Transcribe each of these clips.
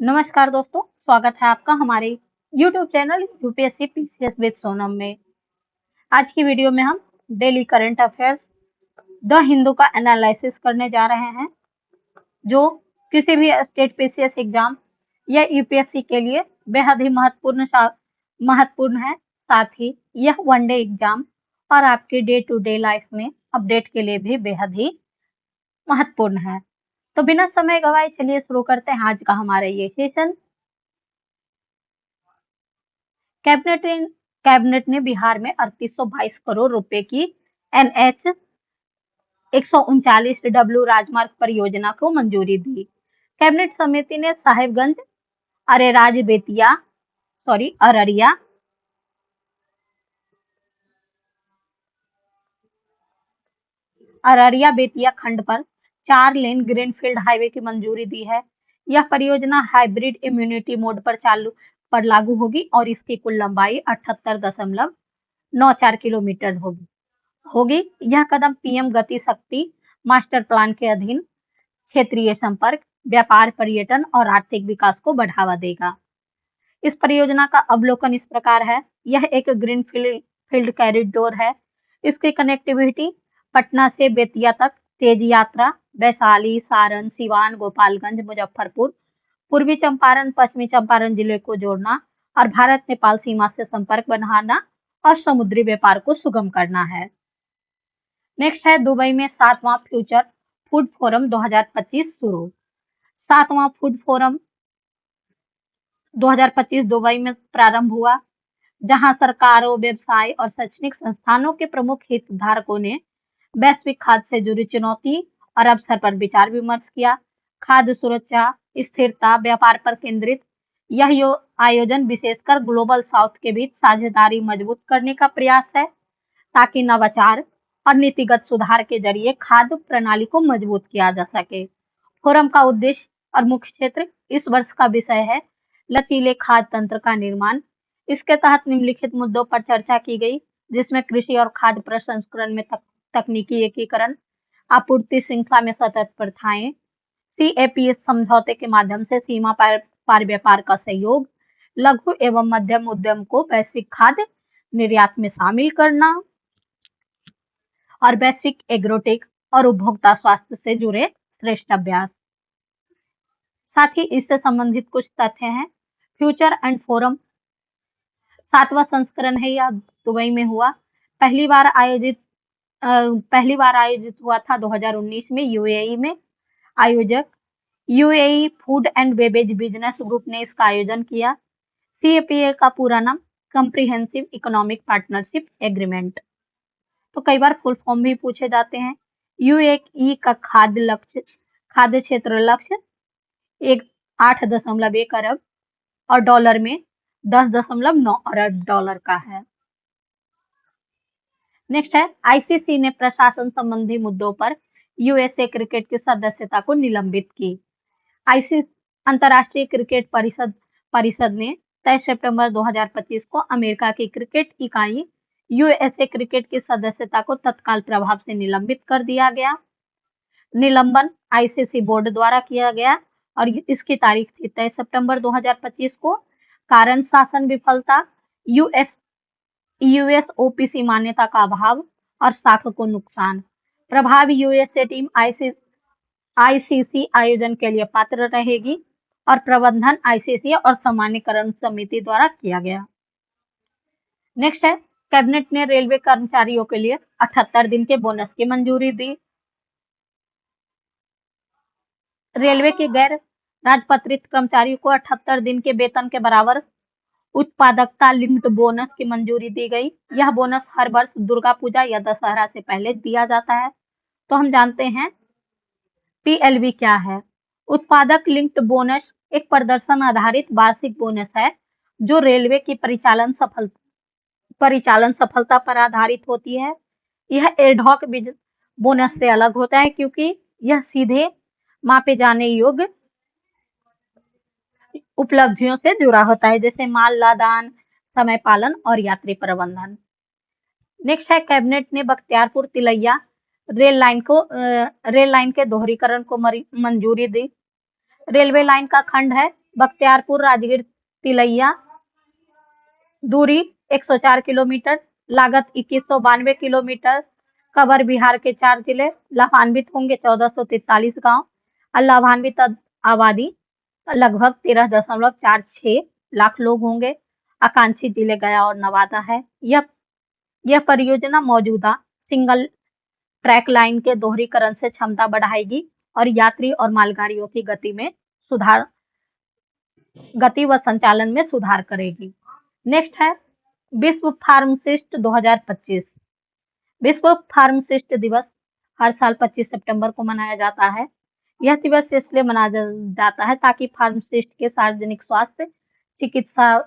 नमस्कार दोस्तों, स्वागत है आपका हमारे YouTube channel UPSC PCS with Sonam में। आज की वीडियो में हम daily current affairs the Hindu का एनालिसिस करने जा रहे हैं, जो किसी भी स्टेट पीसीएस एग्जाम या यूपीएससी के लिए बेहद ही महत्वपूर्ण है। साथ ही यह वनडे एग्जाम और आपके डे टू डे लाइफ में अपडेट के लिए भी बेहद ही महत्वपूर्ण है। तो बिना समय गवाए चलिए शुरू करते हैं आज का हमारा ये सेशन। कैबिनेट ने बिहार में 3822 करोड़ रुपए की एनएच 139 डब्ल्यू राजमार्ग परियोजना को मंजूरी दी। कैबिनेट समिति ने साहेबगंज अरेराज बेतिया अररिया बेतिया खंड पर 4 लेन ग्रीनफील्ड हाईवे की मंजूरी दी है। यह परियोजना हाइब्रिड इम्यूनिटी मोड पर लागू होगी और इसकी कुल लंबाई 78.94 किलोमीटर होगी। यह कदम पीएम गति शक्ति मास्टर प्लान के अधीन क्षेत्रीय संपर्क, व्यापार, पर्यटन और आर्थिक विकास को बढ़ावा देगा। इस परियोजना का अवलोकन इस प्रकार है। यह एक ग्रीनफील्ड कॉरिडोर है। इसकी कनेक्टिविटी पटना से बेतिया तक तेज यात्रा वैशाली, सारण, सिवान, गोपालगंज, मुजफ्फरपुर, पूर्वी चंपारण, पश्चिमी चंपारण जिले को जोड़ना और भारत नेपाल सीमा से संपर्क बढ़ाना और समुद्री व्यापार को सुगम करना है। नेक्स्ट है दुबई में 7वां फ्यूचर फूड फोरम 2025 शुरू। 7वां फूड फोरम 2025 दुबई में प्रारंभ हुआ, जहां सरकारों, व्यवसाय और शैक्षणिक संस्थानों के प्रमुख हितधारकों ने वैश्विक खाद्य से जुड़ी चुनौती और अवसर पर विचार विमर्श किया। खाद्य सुरक्षा, स्थिरता, व्यापार पर केंद्रित यह आयोजन विशेषकर ग्लोबल साउथ के बीच साझेदारी मजबूत करने का प्रयास है, ताकि नवाचार और नीतिगत सुधार के जरिए खाद्य प्रणाली को मजबूत किया जा सके। फोरम का उद्देश्य और मुख्य क्षेत्र इस वर्ष का विषय है लचीले खाद्य तंत्र का निर्माण। इसके तहत निम्नलिखित मुद्दों पर चर्चा की गई, जिसमें कृषि और खाद्य प्रसंस्करण में तकनीकी एकीकरण, आपूर्ति श्रृंखला में सतत प्रथाएं, सीएपीएस समझौते के माध्यम से सीमा पार व्यापार का सहयोग, लघु एवं मध्यम उद्यम को वैश्विक खाद्य निर्यात में शामिल करना और वैश्विक एग्रोटेक और उपभोक्ता स्वास्थ्य से जुड़े श्रेष्ठ अभ्यास। साथ ही इससे संबंधित कुछ तथ्य हैं। फ्यूचर एंड फोरम 7वां संस्करण है, यह दुबई में हुआ। पहली बार आयोजित हुआ था 2019 में यूएई में। आयोजक UAE food and beverage business group ने इसका आयोजन किया। सीएपीए का पूरा नाम कॉम्प्रिहेंसिव इकोनॉमिक पार्टनरशिप एग्रीमेंट। तो कई बार फुल फॉर्म भी पूछे जाते हैं। यूएई का खाद्य क्षेत्र लक्ष्य 8.1 अरब और डॉलर में 10.9 अरब डॉलर का है। नेक्स्ट है आईसीसी ने प्रशासन संबंधी मुद्दों पर यूएसए क्रिकेट की सदस्यता को निलंबित की। आईसीसी अंतर्राष्ट्रीय क्रिकेट परिषद ने 23 सितंबर 2025 को अमेरिका की क्रिकेट इकाई यूएसए क्रिकेट की सदस्यता को तत्काल प्रभाव से निलंबित कर दिया गया। निलंबन आईसीसी बोर्ड द्वारा किया गया और इसकी तारीख थी 23 सितंबर 2025 को। कारण शासन विफलता, यूएस ओपीसी मान्यता का अभाव और साख को नुकसान। प्रभावी यूएसए टीम आईसीसी आयोजन के लिए पात्र रहेगी और प्रबंधन आईसीसी और सामान्यकरण समिति द्वारा किया गया। नेक्स्ट है कैबिनेट ने रेलवे कर्मचारियों के लिए 78 दिन के बोनस की मंजूरी दी। रेलवे के गैर राजपत्रित कर्मचारियों को 78 दिन के वेतन के बराबर उत्पादकता लिंक्ड बोनस की मंजूरी दी गई। यह बोनस हर वर्ष दुर्गा पूजा या दशहरा से पहले दिया जाता है। तो हम जानते हैं पीएलबी क्या है। उत्पादक लिंक्ड बोनस एक प्रदर्शन आधारित वार्षिक बोनस है, जो रेलवे की परिचालन सफलता पर आधारित होती है। यह एडहॉक बोनस से अलग होता है, क्योंकि यह सीधे मापे जाने योग्य उपलब्धियों से जुड़ा होता है, जैसे माल लदान, समय पालन और यात्री प्रबंधन। नेक्स्ट है कैबिनेट ने बख्तियारपुर तिलैया रेल लाइन के दोहरीकरण को मंजूरी दी। रेलवे लाइन का खंड है बख्तियारपुर राजगीर तिलैया दूरी 104 किलोमीटर, लागत 2192 किलोमीटर, कवर बिहार के 4 जिले, लाभान्वित होंगे 1443 गांव और लाभान्वित आबादी लगभग 13.46 लाख लोग होंगे। आकांक्षी जिले गया और नवादा है। यह परियोजना मौजूदा सिंगल ट्रैक लाइन के दोहरीकरण से क्षमता बढ़ाएगी और यात्री और मालगाड़ियों की गति व संचालन में सुधार करेगी। नेक्स्ट है विश्व फार्मासिस्ट 2025। विश्व फार्मासिस्ट दिवस हर साल 25 सितंबर को मनाया जाता है। यह दिवस इसलिए मनाया जाता है ताकि फार्मासिस्ट के सार्वजनिक स्वास्थ्य, चिकित्सा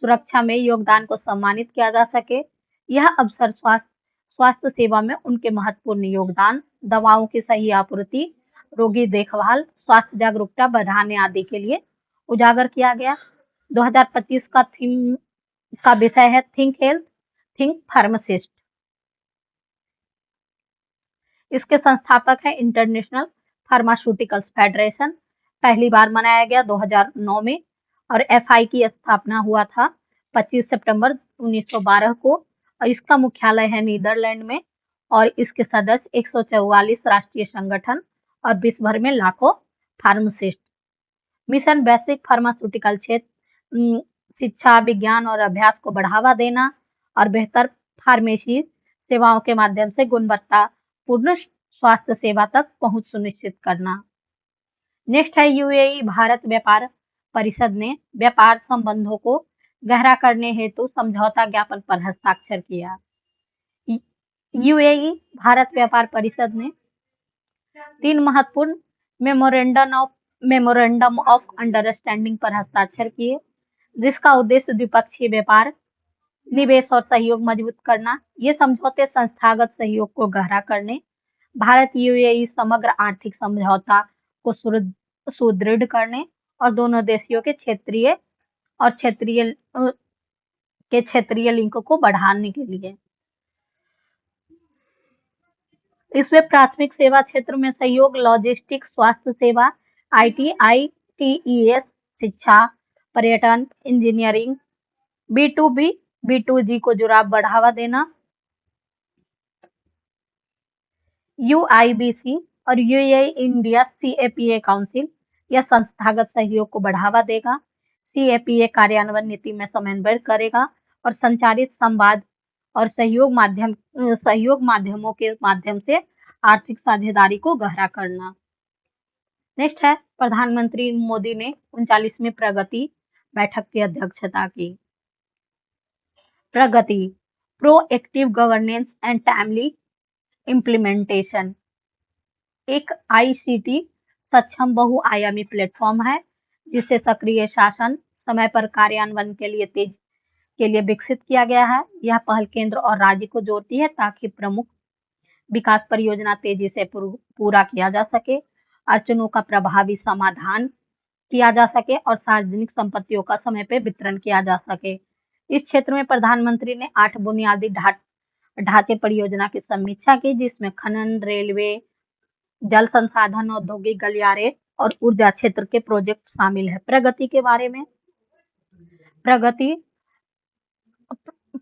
सुरक्षा में योगदान को सम्मानित किया जा सके। यह अवसर स्वास्थ्य सेवा में उनके महत्वपूर्ण योगदान, दवाओं की सही आपूर्ति, रोगी देखभाल, स्वास्थ्य जागरूकता बढ़ाने आदि के लिए उजागर किया गया। 2025 का विषय है थिंक हेल्थ, थिंक फार्मासिस्ट। इसके संस्थापक हैं इंटरनेशनल फार्मास्यूटिकल्स फेडरेशन। पहली बार मनाया गया 2009 में और एफआई की स्थापना हुआ था 25 सितंबर 1912 को और इसका मुख्यालय है नीदरलैंड में और इसके सदस्य 144 राष्ट्रीय संगठन और विश्व भर में लाखों फार्मासिस्ट। मिशन वैश्विक फार्मास्यूटिकल क्षेत्र शिक्षा, विज्ञान और अभ्यास को बढ़ावा देना और बेहतर फार्मेसी सेवाओं के माध्यम से गुणवत्तापूर्ण स्वास्थ्य सेवा तक पहुंच सुनिश्चित करना। नेक्स्ट है यूएई भारत व्यापार परिषद ने व्यापार संबंधों को गहरा करने हेतु समझौता ज्ञापन पर हस्ताक्षर किया। यूएई भारत व्यापार परिषद ने 3 महत्वपूर्ण मेमोरेंडम ऑफ अंडरस्टैंडिंग पर हस्ताक्षर किए, जिसका उद्देश्य द्विपक्षीय व्यापार, निवेश और सहयोग मजबूत करना। ये समझौते संस्थागत सहयोग को गहरा करने, भारत यूएई समग्र आर्थिक समझौता को सुदृढ़ करने और दोनों देशों के क्षेत्रीय लिंक को बढ़ाने के लिए। इसमें प्राथमिक सेवा क्षेत्र में सहयोग, लॉजिस्टिक्स, स्वास्थ्य सेवा, आईटी, आईटीईएस, शिक्षा, पर्यटन, इंजीनियरिंग, B2B, B2G को जुड़ाव बढ़ावा देना। यूआईबीसी और यूएई इंडिया CAPA काउंसिल यह संस्थागत सहयोग को बढ़ावा देगा। CAPA कार्यान्वयन नीति में समन्वय करेगा और संचालित संवाद और सहयोग माध्यमों के माध्यम से आर्थिक साझेदारी को गहरा करना। नेक्स्ट है प्रधानमंत्री मोदी ने 39वीं प्रगति बैठक की अध्यक्षता की। Pragati proactive governance and timely implementation एक ICT सक्षम बहुआयामी प्लेटफॉर्म है जिसे सक्रिय शासन, समय पर कार्यान्वयन के लिए विकसित किया गया है। यह पहल केंद्र और राज्य को जोड़ती है ताकि प्रमुख विकास परियोजना तेजी से पूरा किया जा सके, अड़चनों का प्रभावी समाधान किया जा सके और सार्वजनिक संपत्तियों का समय पर वितरण किया जा सके। इस क्षेत्र में प्रधानमंत्री ने 8 बुनियादी ढांचे परियोजना की समीक्षा की, जिसमें खनन, रेलवे, जल संसाधन, औद्योगिक गलियारे और ऊर्जा क्षेत्र के प्रोजेक्ट शामिल है। प्रगति के बारे में, प्रगति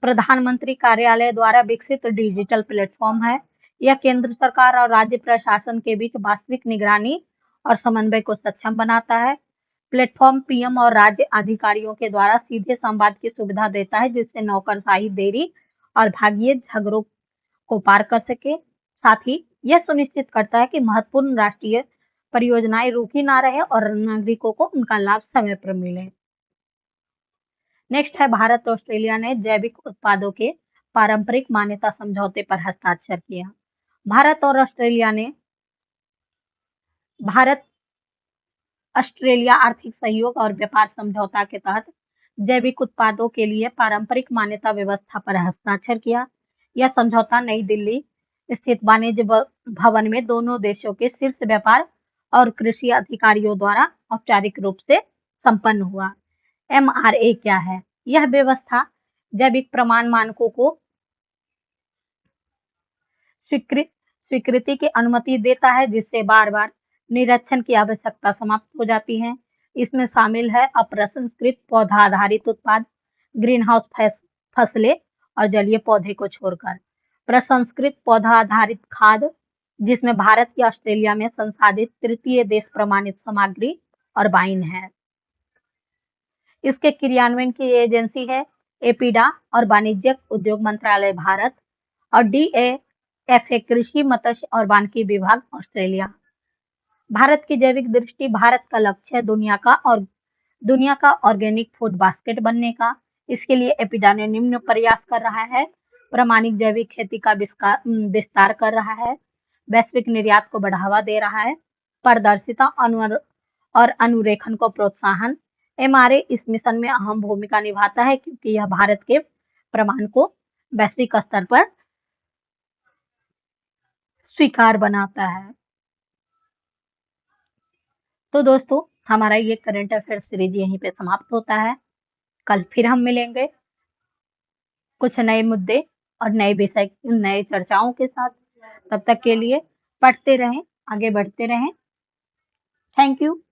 प्रधानमंत्री कार्यालय द्वारा विकसित डिजिटल प्लेटफॉर्म है। यह केंद्र सरकार और राज्य प्रशासन के बीच वास्तविक निगरानी और समन्वय को सक्षम बनाता है। प्लेटफॉर्म पीएम और राज्य अधिकारियों के द्वारा सीधे संवाद की सुविधा देता है, जिससे नौकरशाही, देरी और भागीय झगड़ों को पार कर सके। साथ ही यह सुनिश्चित करता है कि महत्वपूर्ण राष्ट्रीय परियोजनाएं रुकी ना रहे और नागरिकों को उनका लाभ समय पर मिले। नेक्स्ट है भारत और ऑस्ट्रेलिया ने जैविक उत्पादों के पारंपरिक मान्यता समझौते पर हस्ताक्षर किया। भारत ऑस्ट्रेलिया आर्थिक सहयोग और व्यापार समझौता के तहत जैविक उत्पादों के लिए पारंपरिक मान्यता व्यवस्था पर हस्ताक्षर किया। यह समझौता नई दिल्ली स्थित वाणिज्य भवन में दोनों देशों के शीर्ष व्यापार और कृषि अधिकारियों द्वारा औपचारिक रूप से संपन्न हुआ। MRA क्या है? यह व्यवस्था जैविक प्रमाण मानकों को स्वीकृति की अनुमति देता है, जिससे बार बार निरीक्षण की आवश्यकता समाप्त हो जाती है। इसमें शामिल है अप्रसंस्कृत पौधा आधारित उत्पाद, ग्रीन हाउस फसलें और जलीय पौधे को छोड़कर। प्रसंस्कृत पौधा आधारित खाद, जिसमें भारत या ऑस्ट्रेलिया में संसाधित तृतीय देश प्रमाणित सामग्री और वाइन है। इसके क्रियान्वयन की एजेंसी है एपीडा और वाणिज्यिक उद्योग मंत्रालय भारत और डीएएफए कृषि, मत्स्य और वानिकी विभाग ऑस्ट्रेलिया। भारत की जैविक दृष्टि, भारत का लक्ष्य है दुनिया का ऑर्गेनिक फूड बास्केट बनने का। इसके लिए एपीडा ने निम्न प्रयास कर रहा है: प्रामाणिक जैविक खेती का विस्तार कर रहा है, वैश्विक निर्यात को बढ़ावा दे रहा है, पारदर्शिता और अनुरेखन को प्रोत्साहन। एमआरए इस मिशन में अहम भूमिका निभाता है क्योंकि यह भारत के प्रमाण को वैश्विक स्तर पर स्वीकार बनाता है। तो दोस्तों, हमारा ये करंट अफेयर सीरीज यहीं पे समाप्त होता है। कल फिर हम मिलेंगे कुछ नए मुद्दे और नए विषय, नए चर्चाओं के साथ। तब तक के लिए पढ़ते रहें, आगे बढ़ते रहें। Thank you.